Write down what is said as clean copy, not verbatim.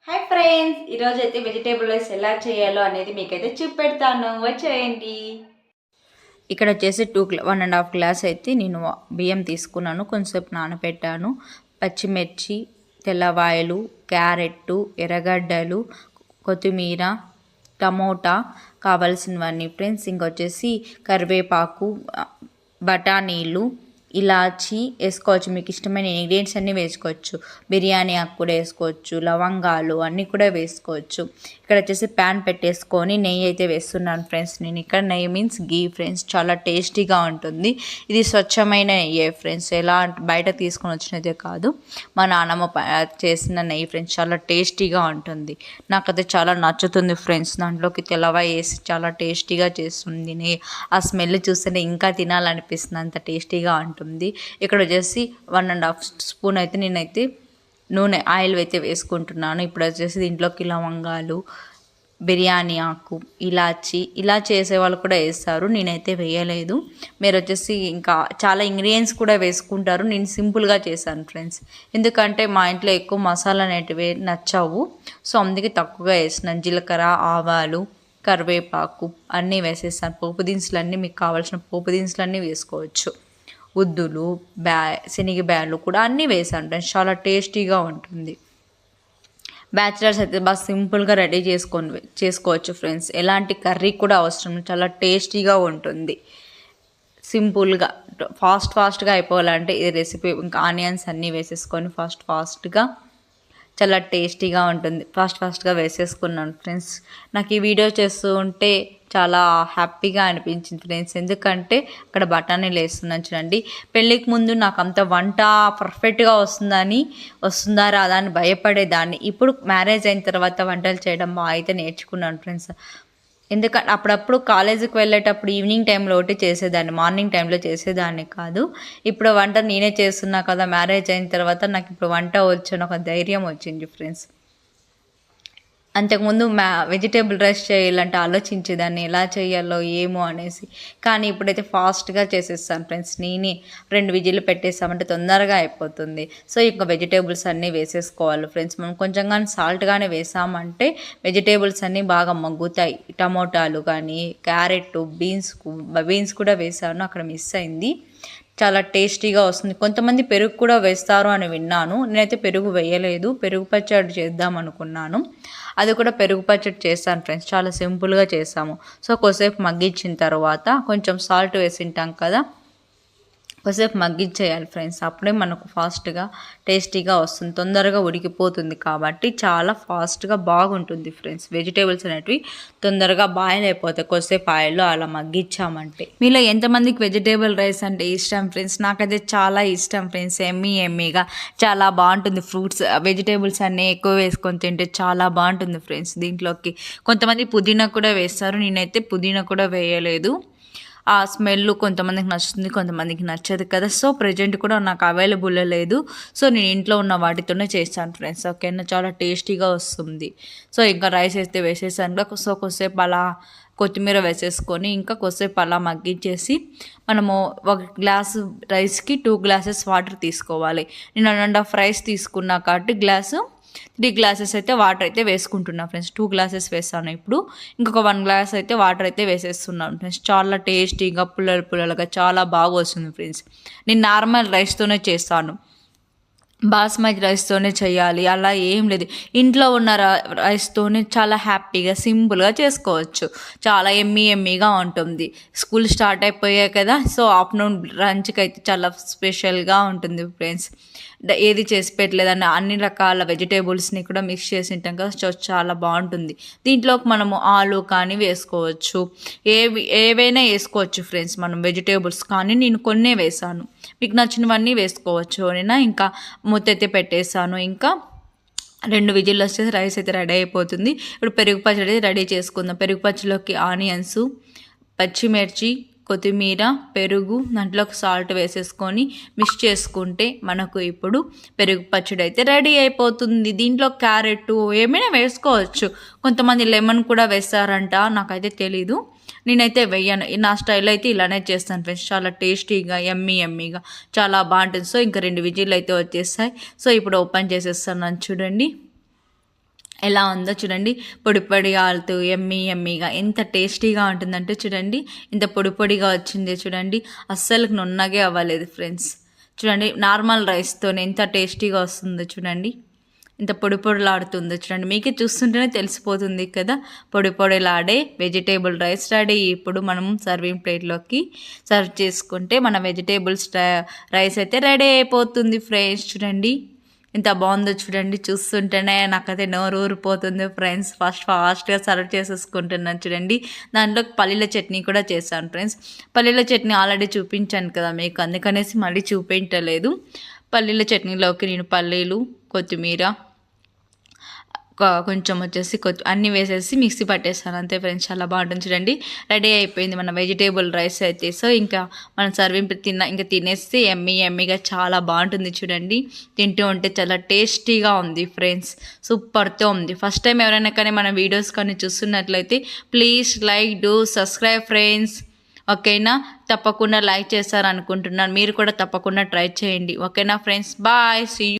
Hi friends, ఈరోజు అయితే vegetable rice ఎలా చేయాలో అనేది మీకైతే చూపెడతాను, వచ్చేయండి. ఇక్కడ వచ్చేసి 1.5 గ్లాస్ అయితే నేను బియ్యం తీసుకున్నాను, కొంచెంసేపు నానబెట్టాను. పచ్చిమిర్చి, తెల్లవాయలు, క్యారెట్, ఎర్రగడ్డలు, కొత్తిమీర, టమోటా కావాల్సినవన్నీ ఫ్రెండ్స్. ఇంకొచ్చేసి కరివేపాకు, బఠానీలు, ఇలాచి వేసుకోవచ్చు, మీకు ఇష్టమైన ఇంగ్రీడియంట్స్ అన్నీ వేసుకోవచ్చు. బిర్యానీ ఆకు కూడా వేసుకోవచ్చు, లవంగాలు అన్నీ కూడా వేసుకోవచ్చు. ఇక్కడ వచ్చేసి ప్యాన్ పెట్టేసుకొని నెయ్యి అయితే వేస్తున్నాను ఫ్రెండ్స్. నేను ఇక్కడ నెయ్యి మీన్స్ గీ ఫ్రెండ్స్, చాలా టేస్టీగా ఉంటుంది. ఇది స్వచ్ఛమైన నెయ్యి ఫ్రెండ్స్, ఎలా బయట తీసుకొని వచ్చినదే కాదు, మా నాన్నమ్మ చేసిన నెయ్యి ఫ్రెండ్స్, చాలా టేస్టీగా ఉంటుంది. నాకైతే చాలా నచ్చుతుంది ఫ్రెండ్స్. దాంట్లోకి తెల్లవాయి వేసి చాలా టేస్టీగా చేస్తుంది నెయ్యి. ఆ స్మెల్ చూస్తేనే ఇంకా తినాలనిపిస్తుంది, అంత టేస్టీగా ఉంటుంది. ఇక్కడ వచ్చేసి 1.5 స్పూన్ అయితే నేనైతే నూనె ఆయిల్ అయితే వేసుకుంటున్నాను. ఇప్పుడు వచ్చేసి దీంట్లోకి లవంగాలు, బిర్యానీ ఆకు, ఇలాచి ఇలా చేసేవాళ్ళు కూడా వేస్తారు, నేనైతే వేయలేదు. మీరు వచ్చేసి ఇంకా చాలా ఇంగ్రీడియంట్స్ కూడా వేసుకుంటారు, నేను సింపుల్గా చేశాను ఫ్రెండ్స్. ఎందుకంటే మా ఇంట్లో ఎక్కువ మసాలా అనేటివి నచ్చవు, సో అందుకే తక్కువగా వేసినాను. జీలకర్ర, ఆవాలు, కరివేపాకు అన్నీ వేసేస్తాను. పోపు దినుసులు అన్నీ, మీకు కావాల్సిన పోపు దినుసులు అన్నీ వేసుకోవచ్చు. ఉద్దులు, శనగ బ్యాళ్ళు కూడా అన్నీ వేసాను ఫ్రెండ్స్, చాలా టేస్టీగా ఉంటుంది. బ్యాచిలర్స్ అయితే బాగా సింపుల్గా రెడీ చేసుకోవచ్చు ఫ్రెండ్స్. ఎలాంటి కర్రీ కూడా అవసరం, చాలా టేస్టీగా ఉంటుంది. సింపుల్గా ఫాస్ట్గా అయిపోవాలంటే ఈ రెసిపీ. ఇంకా ఆనియన్స్ అన్నీ వేసేసుకొని ఫాస్ట్గా చాలా టేస్టీగా ఉంటుంది. ఫాస్ట్గా వేసేసుకున్నాను ఫ్రెండ్స్. నాకు ఈ వీడియో చేస్తూ ఉంటే చాలా హ్యాపీగా అనిపించింది ఫ్రెండ్స్, ఎందుకంటే అక్కడ బఠానీలు వేస్తున్నాను చూడండి. పెళ్ళికి ముందు నాకు అంత వంట పర్ఫెక్ట్గా వస్తుందా రాదా అని భయపడేదాన్ని. ఇప్పుడు మ్యారేజ్ అయిన తర్వాత వంటలు చేయడం బాగా అయితే నేర్చుకున్నాను ఫ్రెండ్స్. ఎందుకంటే అప్పుడప్పుడు కాలేజీకి వెళ్ళేటప్పుడు ఈవినింగ్ టైంలో ఒకటి చేసేదాన్ని, మార్నింగ్ టైంలో చేసేదాన్ని కాదు. ఇప్పుడు వంట నేనే చేస్తున్నా కదా, మ్యారేజ్ అయిన తర్వాత నాకు ఇప్పుడు వంట వచ్చాను, ఒక ధైర్యం వచ్చింది ఫ్రెండ్స్. అంతకుముందు వెజిటేబుల్ రైస్ చేయాలంటే ఆలోచించేదాన్ని, ఎలా చేయాలో ఏమో అనేసి. కానీ ఇప్పుడైతే ఫాస్ట్గా చేసేస్తాను ఫ్రెండ్స్. నేనే 2 విజిల్లు పెట్టేసామంటే తొందరగా అయిపోతుంది. సో ఇంకా వెజిటేబుల్స్ అన్నీ వేసేసుకోవాలి ఫ్రెండ్స్. మనం కొంచెం కానీ సాల్ట్గానే వేసామంటే వెజిటేబుల్స్ అన్నీ బాగా మగ్గుతాయి. టమోటాలు కానీ, క్యారెట్, బీన్స్ కూడా వేసాను, అక్కడ మిస్ అయింది. చాలా టేస్టీగా వస్తుంది. కొంతమంది పెరుగు కూడా వేస్తారు అని విన్నాను, నేనైతే పెరుగు వేయలేదు. పెరుగు పచ్చడి చేద్దాం అనుకున్నాను, అది కూడా పెరుగు పచ్చడి చేస్తాను ఫ్రెండ్స్. చాలా సింపుల్గా చేసాము. సో కొద్దిసేపు మగ్గించిన తర్వాత కొంచెం సాల్ట్ వేసింటాం కదా, కొద్దిసేపు మగ్గించేయాలి ఫ్రెండ్స్. అప్పుడే మనకు ఫాస్ట్గా టేస్టీగా వస్తుంది, తొందరగా ఉడికిపోతుంది. కాబట్టి చాలా ఫాస్ట్గా బాగుంటుంది ఫ్రెండ్స్. వెజిటేబుల్స్ అనేటివి తొందరగా బాయిల్ అయిపోతాయి కొద్దిసేపు ఆయిల్లో అలా మగ్గించామంటే. మీలో ఎంతమందికి వెజిటేబుల్ రైస్ అంటే ఇష్టం ఫ్రెండ్స్? నాకైతే చాలా ఇష్టం ఫ్రెండ్స్. ఎమ్మీగా చాలా బాగుంటుంది. ఫ్రూట్స్, వెజిటేబుల్స్ అన్నీ ఎక్కువ వేసుకొని తింటే చాలా బాగుంటుంది ఫ్రెండ్స్. దీంట్లోకి కొంతమంది పుదీనా కూడా వేస్తారు, నేనైతే పుదీనా కూడా వేయలేదు. ఆ స్మెల్ కొంతమందికి నచ్చుతుంది, కొంతమందికి నచ్చదు కదా. సో ప్రజెంట్ కూడా నాకు అవైలబుల్ లేదు, సో నేను ఇంట్లో ఉన్న వాటితోనే చేస్తాను ఫ్రెండ్స్. ఓకేనా, చాలా టేస్టీగా వస్తుంది. సో ఇంకా రైస్ అయితే వేసేసాను. సో కొద్దిసేపు అలా కొత్తిమీర వేసేసుకొని ఇంకా కొద్దిసేపు అలా మగ్గించేసి మనము 1 గ్లాసు రైస్కి 2 గ్లాసెస్ వాటర్ తీసుకోవాలి. నేను 1.5 రైస్ తీసుకున్నా కాబట్టి 3 గ్లాసెస్ అయితే వాటర్ అయితే వేసుకుంటున్నా ఫ్రెండ్స్. 2 గ్లాసెస్ వేస్తాను ఇప్పుడు, ఇంకొక 1 గ్లాస్ అయితే వాటర్ అయితే వేసేస్తున్నాను ఫ్రెండ్స్. చాలా టేస్టీగా పుల్లలుగా చాలా బాగా వస్తుంది ఫ్రెండ్స్. నేను నార్మల్ రైస్తోనే చేస్తాను, బాస్మతి రైస్తోనే చేయాలి అలా ఏం లేదు. ఇంట్లో ఉన్న రైస్తోనే చాలా హ్యాపీగా సింపుల్గా చేసుకోవచ్చు, చాలా ఎమ్మీగా ఉంటుంది. స్కూల్ స్టార్ట్ అయిపోయాయి కదా, సో ఆఫ్టర్నూన్ లంచ్కి అయితే చాలా స్పెషల్గా ఉంటుంది ఫ్రెండ్స్. ఏది చేసి పెట్టలేదని అన్ని రకాల వెజిటేబుల్స్ని కూడా మిక్స్ చేసి ఉంటాం కదా, చాలా బాగుంటుంది. దీంట్లోకి మనము ఆలు కానీ వేసుకోవచ్చు, ఏవైనా వేసుకోవచ్చు ఫ్రెండ్స్ మనం వెజిటేబుల్స్. కానీ నేను కొన్నే వేసాను, మీకు నచ్చినవన్నీ వేసుకోవచ్చు. నేను ఇంకా మూత అయితే పెట్టేసాను. ఇంకా 2 విజిల్లు వచ్చేసి రైస్ అయితే రెడీ అయిపోతుంది. ఇప్పుడు పెరుగు పచ్చడి రెడీ చేసుకుందాం. పెరుగు పచ్చడిలోకి ఆనియన్స్, పచ్చిమిర్చి, కొత్తిమీర, పెరుగు, దాంట్లోకి సాల్ట్ వేసేసుకొని మిక్స్ చేసుకుంటే మనకు ఇప్పుడు పెరుగు పచ్చడి అయితే రెడీ అయిపోతుంది. దీంట్లో క్యారెట్ ఏమైనా వేసుకోవచ్చు, కొంతమంది లెమన్ కూడా వేస్తారంట, నాకైతే తెలీదు. నేనైతే వెయ్యను, నా స్టైల్ అయితే ఇలానే చేస్తాను ఫ్రెండ్స్. చాలా టేస్టీగా ఎమ్మీగా చాలా బాగుంటుంది. సో ఇంకా 2 విజిల్లు అయితే వచ్చేస్తాయి. సో ఇప్పుడు ఓపెన్ చేసేస్తాను చూడండి. ఎలా ఉందో చూడండి, పొడి పొడిగా ఆలుతూ ఎమ్మీగా ఎంత టేస్టీగా ఉంటుందంటే చూడండి, ఇంత పొడి పొడిగా వచ్చింది చూడండి, అస్సలు నున్నగే అవ్వలేదు ఫ్రెండ్స్. చూడండి నార్మల్ రైస్తోనే ఎంత టేస్టీగా వస్తుందో చూడండి, ఇంత పొడి పొడిలాడుతుందో చూడండి, మీకే చూస్తుంటేనే తెలిసిపోతుంది కదా. పొడి పొడిలాడే వెజిటేబుల్ రైస్ రెడీ. ఇప్పుడు మనం సర్వింగ్ ప్లేట్లోకి సర్వ్ చేసుకుంటే మన వెజిటేబుల్స్ రైస్ అయితే రెడీ అయిపోతుంది ఫ్రెండ్స్. చూడండి ఎంత బాగుందో చూడండి, చూస్తుంటేనే నాకైతే నోరు ఊరిపోతుంది ఫ్రెండ్స్. ఫాస్ట్గా సర్వ్ చేసేసుకుంటున్నాను చూడండి. దాంట్లో పల్లీల చట్నీ కూడా చేశాను ఫ్రెండ్స్. పల్లీల చట్నీ ఆల్రెడీ చూపించాను కదా మీకు, అందుకనేసి మళ్ళీ చూపించలేదు. పల్లీల చట్నీలోకి నేను పల్లీలు, కొత్తిమీర, కొంచెం వచ్చేసి అన్నీ వేసేసి మిక్సీ పట్టేస్తాను అంతే ఫ్రెండ్స్. చాలా బాగుంటుంది చూడండి. రెడీ అయిపోయింది మన వెజిటేబుల్ రైస్ అయితే. సో ఇంకా మనం సర్వింగ్ ఇంకా తినేస్తే ఎమ్మీగా చాలా బాగుంటుంది చూడండి. తింటూ ఉంటే చాలా టేస్టీగా ఉంది ఫ్రెండ్స్, సూపర్తో ఉంది. ఫస్ట్ టైం ఎవరైనా కానీ మన వీడియోస్ కానీ చూస్తున్నట్లయితే please like do subscribe friends. ఓకేనా, తప్పకుండా లైక్ చేస్తారనుకుంటున్నాను. మీరు కూడా తప్పకుండా ట్రై చేయండి. ఓకేనా ఫ్రెండ్స్, బాయ్, సీ యూ.